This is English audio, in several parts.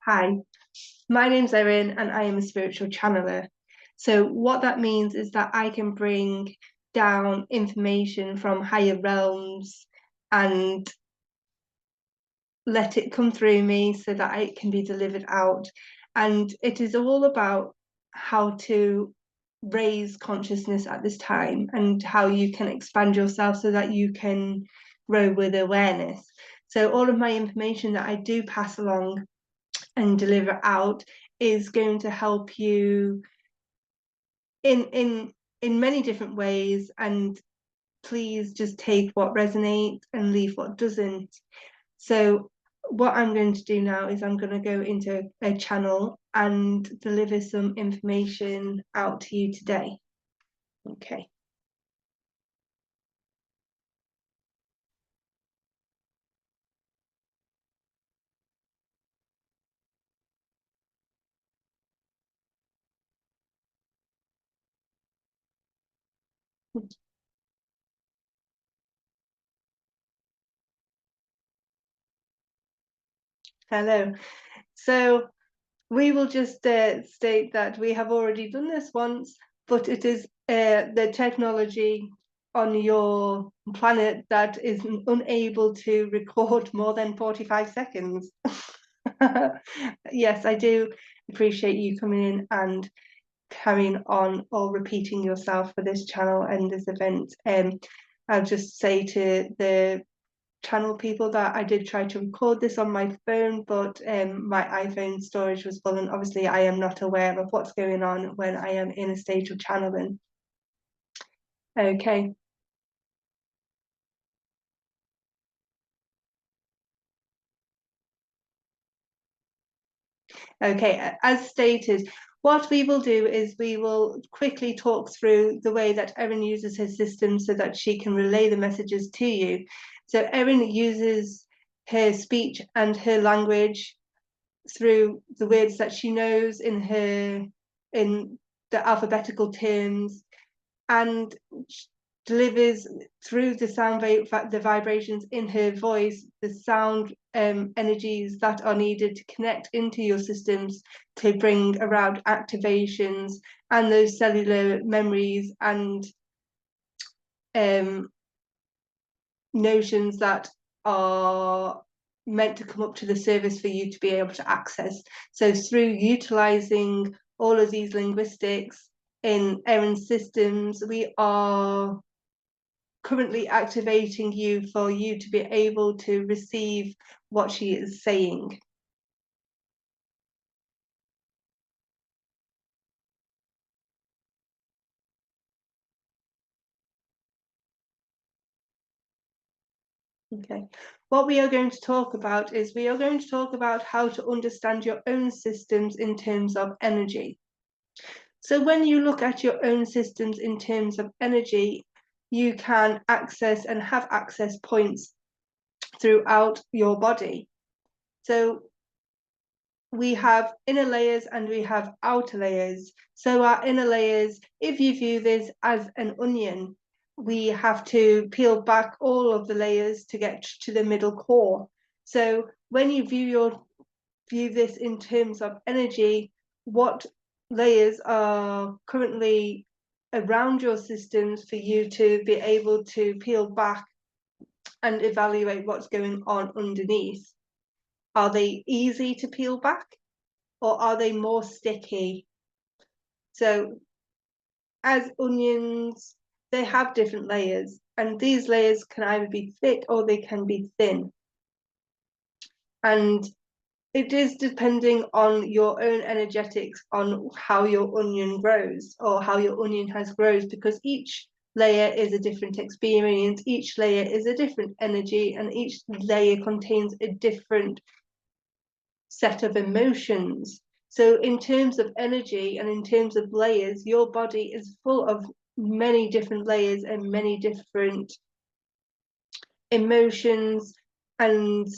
Hi, my name's Erin and I am a spiritual channeler. So, what that means is that I can bring down information from higher realms and let it come through me so that it can be delivered out. And it is all about how to raise consciousness at this time and how you can expand yourself so that you can grow with awareness. So, all of my information that I do pass along and deliver out is going to help you in many different ways, and please just take what resonates and leave what doesn't. So what I'm going to do now is I'm going to go into a channel and deliver some information out to you today. Okay. Hello. So we will just state that we have already done this once, but it is the technology on your planet that is unable to record more than 45 seconds. Yes, I do appreciate you coming in and carrying on or repeating yourself for this channel and this event. I'll just say to the channel people that I did try to record this on my phone, but my iPhone storage was full, and obviously I am not aware of what's going on when I am in a stage of channeling. Okay. Okay, as stated, what we will do is we will quickly talk through the way that Erin uses her system so that she can relay the messages to you. So Erin uses her speech and her language through the words that she knows in the alphabetical terms, and delivers through the the vibrations in her voice, the sound energies that are needed to connect into your systems to bring around activations and those cellular memories and um, notions that are meant to come up to the surface for you to be able to access. So through utilizing all of these linguistics in Erin's systems, we are currently activating you for you to be able to receive what she is saying. Okay. What we are going to talk about is we are going to talk about how to understand your own systems in terms of energy. So when you look at your own systems in terms of energy, you can access and have access points throughout your body. So we have inner layers and we have outer layers. So our inner layers, if you view this as an onion, we have to peel back all of the layers to get to the middle core. So when you view this in terms of energy, what layers are currently around your systems for you to be able to peel back and evaluate what's going on underneath? Are they easy to peel back, or are they more sticky? So as onions, they have different layers, and these layers can either be thick or they can be thin. And it is depending on your own energetics on how your onion grows or how your onion has grows, because each layer is a different experience, each layer is a different energy, and each layer contains a different set of emotions. So in terms of energy and in terms of layers, your body is full of many different layers and many different emotions, and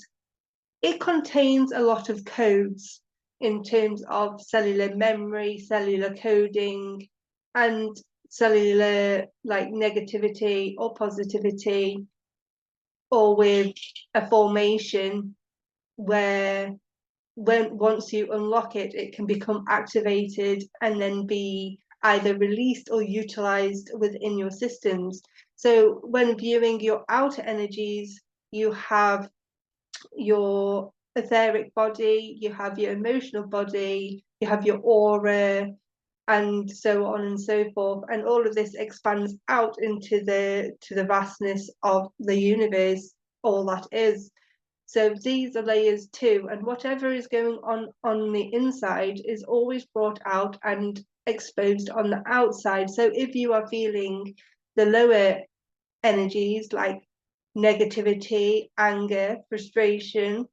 it contains a lot of codes in terms of cellular memory, cellular coding, and cellular like negativity or positivity, or with a formation where once you unlock it, it can become activated and then be either released or utilized within your systems. So when viewing your outer energies, you have your etheric body, you have your emotional body, you have your aura, and so on and so forth. And all of this expands out into the vastness of the universe, all that is. So these are layers too, and whatever is going on the inside is always brought out and exposed on the outside. So if you are feeling the lower energies like negativity, anger, frustration,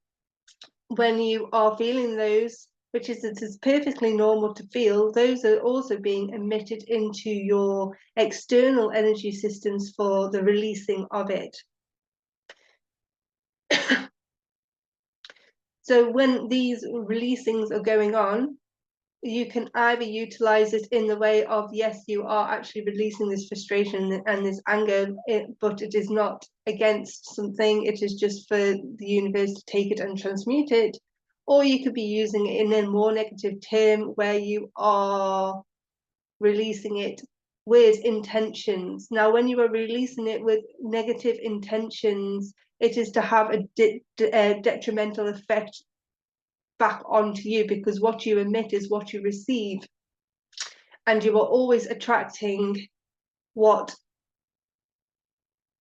when you are feeling those, which is it is perfectly normal to feel, those are also being emitted into your external energy systems for the releasing of it. So when these releasings are going on, you can either utilize it in the way of, yes, you are actually releasing this frustration and this anger, but it is not against something, it is just for the universe to take it and transmute it. Or you could be using it in a more negative term where you are releasing it with intentions. Now, when you are releasing it with negative intentions, it is to have a detrimental effect back onto you, because what you emit is what you receive, and you are always attracting what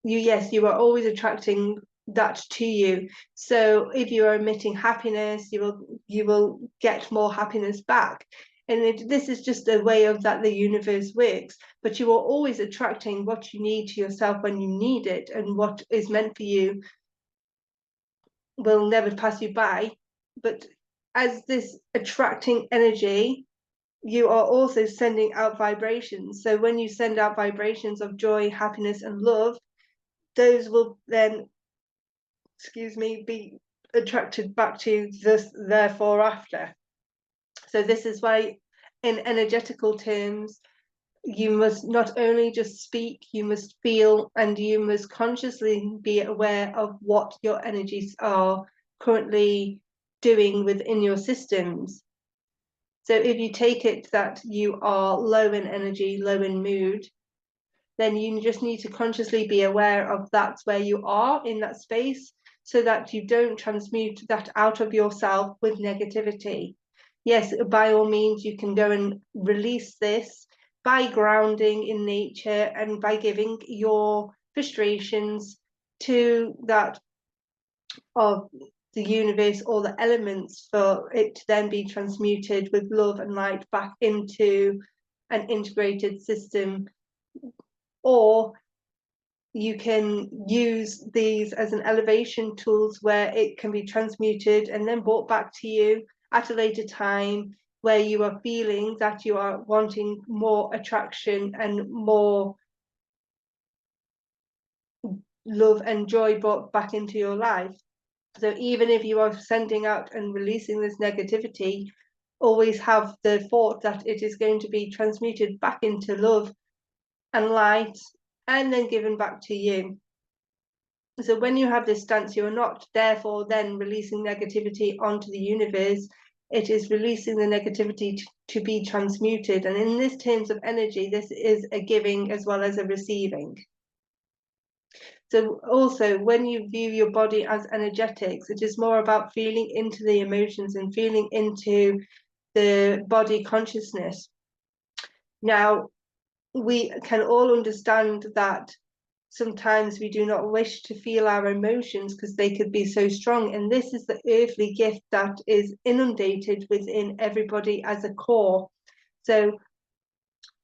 you are always attracting that to you. So if you are emitting happiness, you will get more happiness back. And this is just a way of that the universe works, but you are always attracting what you need to yourself when you need it, and what is meant for you will never pass you by. But as this attracting energy, you are also sending out vibrations. So when you send out vibrations of joy, happiness, and love, those will then, be attracted back to this therefore after. So this is why in energetical terms, you must not only just speak, you must feel, and you must consciously be aware of what your energies are currently doing within your systems. So if you take it that you are low in energy, low in mood, then you just need to consciously be aware of that's where you are in that space, so that you don't transmute that out of yourself with negativity. Yes, by all means, you can go and release this by grounding in nature and by giving your frustrations to that of the universe or the elements, for it to then be transmuted with love and light back into an integrated system. Or you can use these as an elevation tools where it can be transmuted and then brought back to you at a later time, where you are feeling that you are wanting more attraction and more love and joy brought back into your life. So even if you are sending out and releasing this negativity, always have the thought that it is going to be transmuted back into love and light, and then given back to you. So when you have this stance, you're not therefore then releasing negativity onto the universe. It is releasing the negativity to be transmuted. And in this terms of energy, this is a giving as well as a receiving. So also, when you view your body as energetics, it is more about feeling into the emotions and feeling into the body consciousness. Now, we can all understand that sometimes we do not wish to feel our emotions because they could be so strong. And this is the earthly gift that is inundated within everybody as a core. So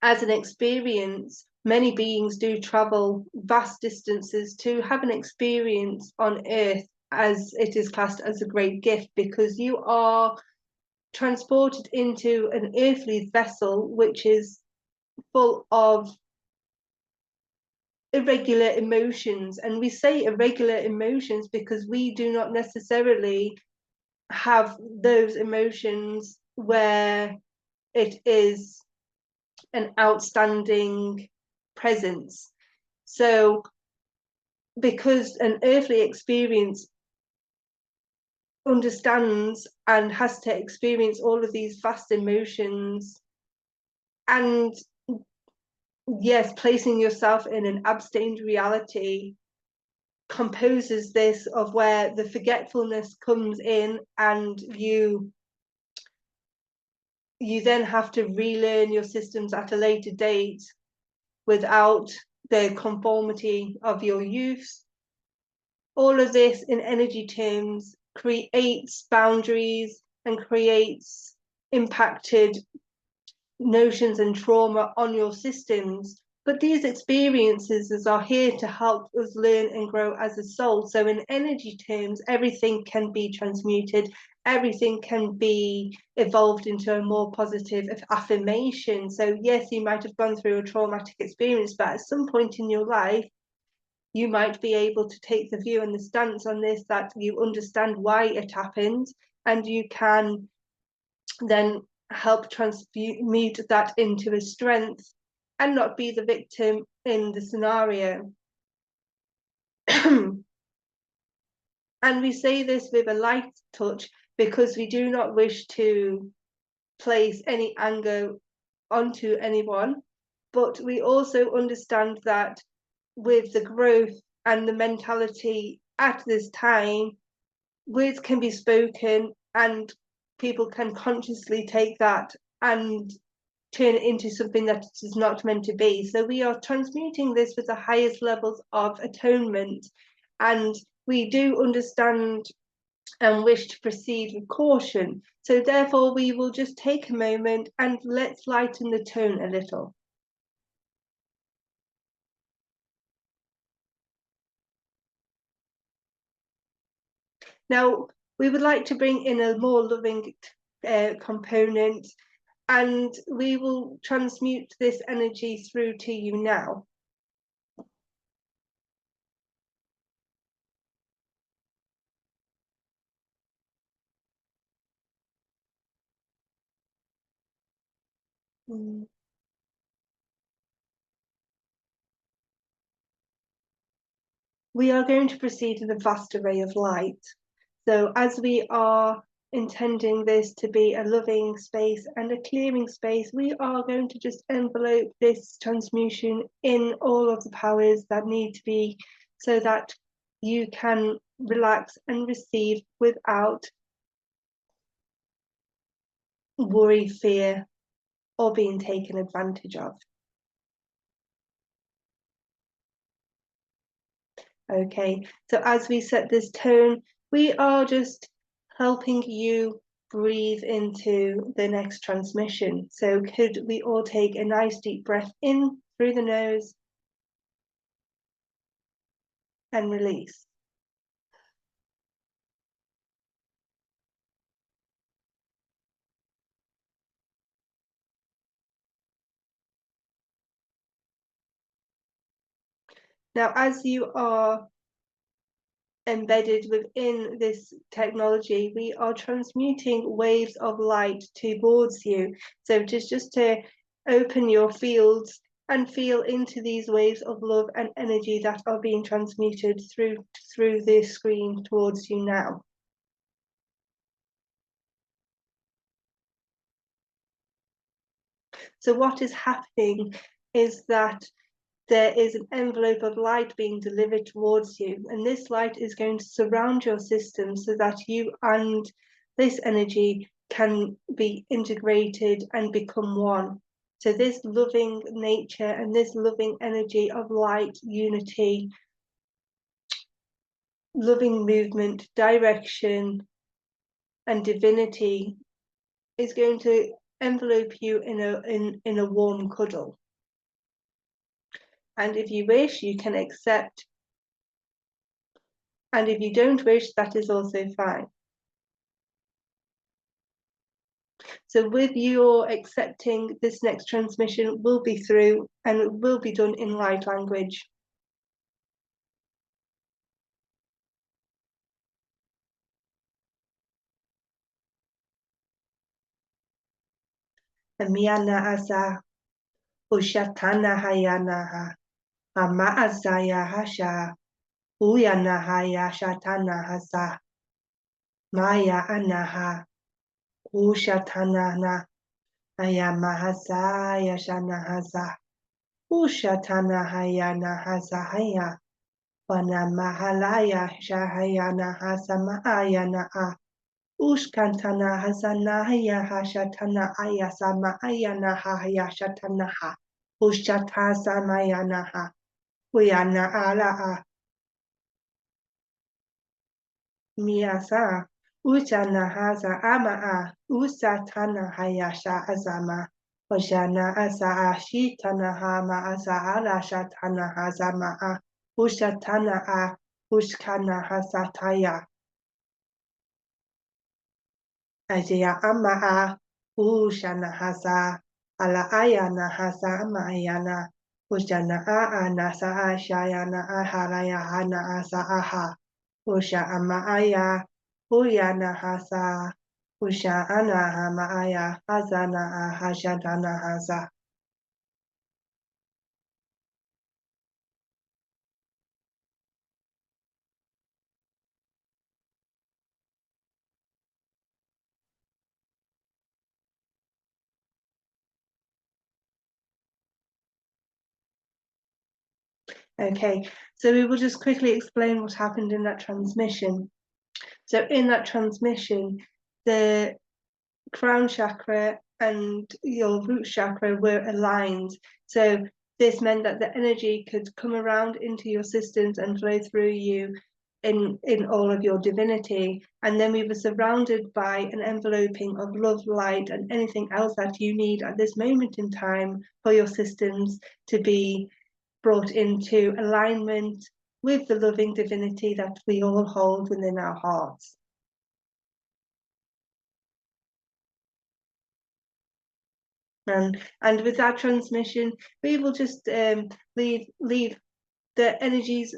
as an experience, many beings do travel vast distances to have an experience on earth, as it is classed as a great gift, because you are transported into an earthly vessel which is full of irregular emotions. And we say irregular emotions because we do not necessarily have those emotions where it is an outstanding presence. So because an earthly experience understands and has to experience all of these vast emotions, and yes, placing yourself in an abstained reality composes this of where the forgetfulness comes in, and you then have to relearn your systems at a later date without the conformity of your youth. All of this in energy terms creates boundaries and creates impacted notions and trauma on your systems. But these experiences are here to help us learn and grow as a soul. So in energy terms, everything can be transmuted, everything can be evolved into a more positive affirmation. So yes, you might have gone through a traumatic experience, but at some point in your life, you might be able to take the view and the stance on this, that you understand why it happened, and you can then help transmute that into a strength and not be the victim in the scenario. And we say this with a light touch because we do not wish to place any anger onto anyone, but we also understand that with the growth and the mentality at this time, words can be spoken and people can consciously take that and turn it into something that it is not meant to be. So we are transmuting this with the highest levels of atonement, and we do understand and wish to proceed with caution. So therefore we will just take a moment and let's lighten the tone a little. Now, we would like to bring in a more loving component, and we will transmute this energy through to you now. We are going to proceed with a vast array of light. So as we are intending this to be a loving space and a clearing space, we are going to just envelope this transmutation in all of the powers that need to be, so that you can relax and receive without worry, fear, or being taken advantage of. Okay, so as we set this tone, we are just helping you breathe into the next transmission. So could we all take a nice deep breath in through the nose and release. Now, as you are embedded within this technology, we are transmuting waves of light towards you. So just to open your fields and feel into these waves of love and energy that are being transmuted through this screen towards you now. So what is happening is that there is an envelope of light being delivered towards you, and this light is going to surround your system so that you and this energy can be integrated and become one. So this loving nature and this loving energy of light, unity, loving movement, direction, and divinity is going to envelope you in a warm cuddle. And if you wish, you can accept. And if you don't wish, that is also fine. So with your accepting, this next transmission will be through and it will be done in light language. Miana asa ushatana hayana ama azaya hasha uyana haya shatana hasa Maya anaha ushatanana aya mahasa yashanahaza ushatana hayana hazahaya wana mahalaya shahayana hasama ayana a ushkantana hazana haya hashatana ayasama ayana haya shatana ha ushatasa mayana ha uyana ala a Miyasa, Ujana haza ama Usatana hayasha azama, Ojana asa ashitana hama asa alashatana hazama Ushatana Ushkana hasataya, Ajaya ama Ushana hasa, Ala ayana hasa ama ayana, Ujana nasa ashayana ahalaya hana asa aha. Usha amaaya, uyana hasa, usha ana hamaaya, hazana hashadana haza. Okay, so we will just quickly explain what happened in that transmission. So in that transmission, the crown chakra and your root chakra were aligned. So this meant that the energy could come around into your systems and flow through you in all of your divinity. And then we were surrounded by an enveloping of love, light, and anything else that you need at this moment in time for your systems to be brought into alignment with the loving divinity that we all hold within our hearts. And with that transmission, we will just leave the energies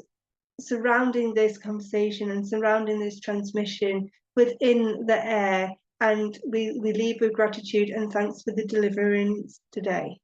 surrounding this conversation and surrounding this transmission within the air, and we leave with gratitude and thanks for the deliverance today.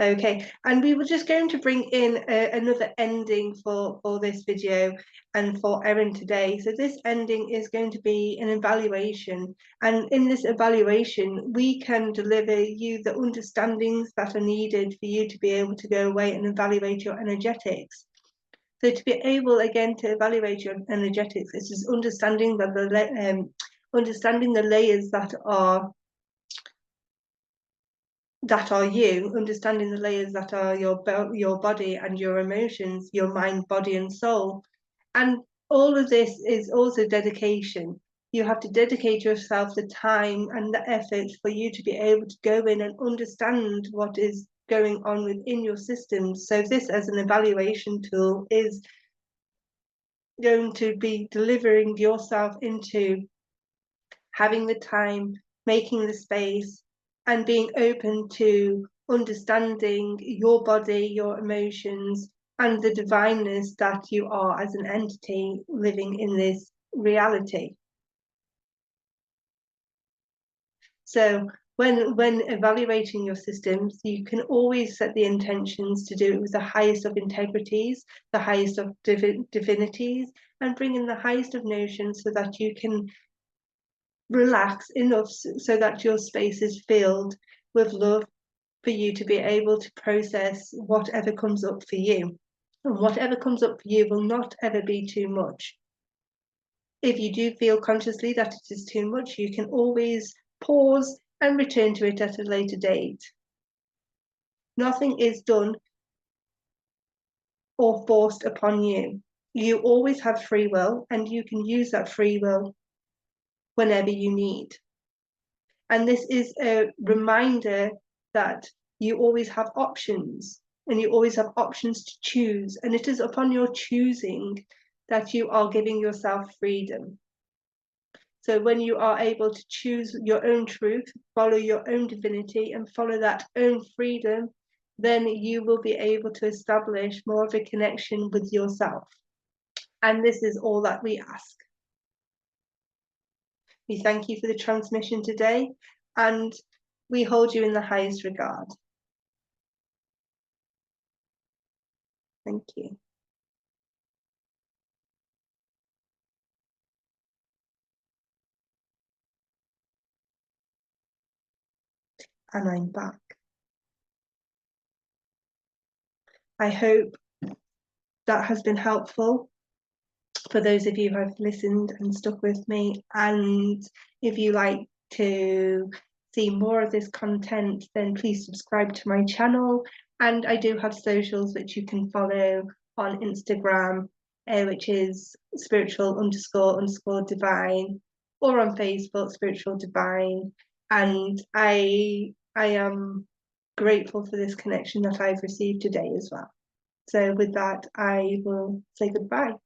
Okay, and we were just going to bring in another ending for this video and for Erin today. So this ending is going to be an evaluation, and in this evaluation we can deliver you the understandings that are needed for you to be able to go away and evaluate your energetics. So to be able again to evaluate your energetics, it's just understanding that understanding the layers that are you, understanding the layers that are your body and your emotions, your mind, body, and soul. And all of this is also dedication. You have to dedicate yourself the time and the effort for you to be able to go in and understand what is going on within your systems. So this as an evaluation tool is going to be delivering yourself into having the time, making the space, and being open to understanding your body, your emotions, and the divineness that you are as an entity living in this reality. So when evaluating your systems, you can always set the intentions to do it with the highest of integrities, the highest of divinities, and bring in the highest of notions so that you can relax enough so that your space is filled with love for you to be able to process whatever comes up for you. And whatever comes up for you will not ever be too much. If you do feel consciously that it is too much, you can always pause and return to it at a later date. Nothing is done or forced upon you. You always have free will, and you can use that free will whenever you need. And this is a reminder that you always have options, and you always have options to choose. And it is upon your choosing that you are giving yourself freedom. So when you are able to choose your own truth, follow your own divinity, and follow that own freedom, then you will be able to establish more of a connection with yourself. And this is all that we ask. We thank you for the transmission today, and we hold you in the highest regard. Thank you. And I'm back. I hope that has been helpful for those of you who have listened and stuck with me. And if you like to see more of this content, then please subscribe to my channel. And I do have socials which you can follow on Instagram, which is spiritual__divine, or on Facebook, Spiritual Divine. And I am grateful for this connection that I've received today as well. So with that, I will say goodbye.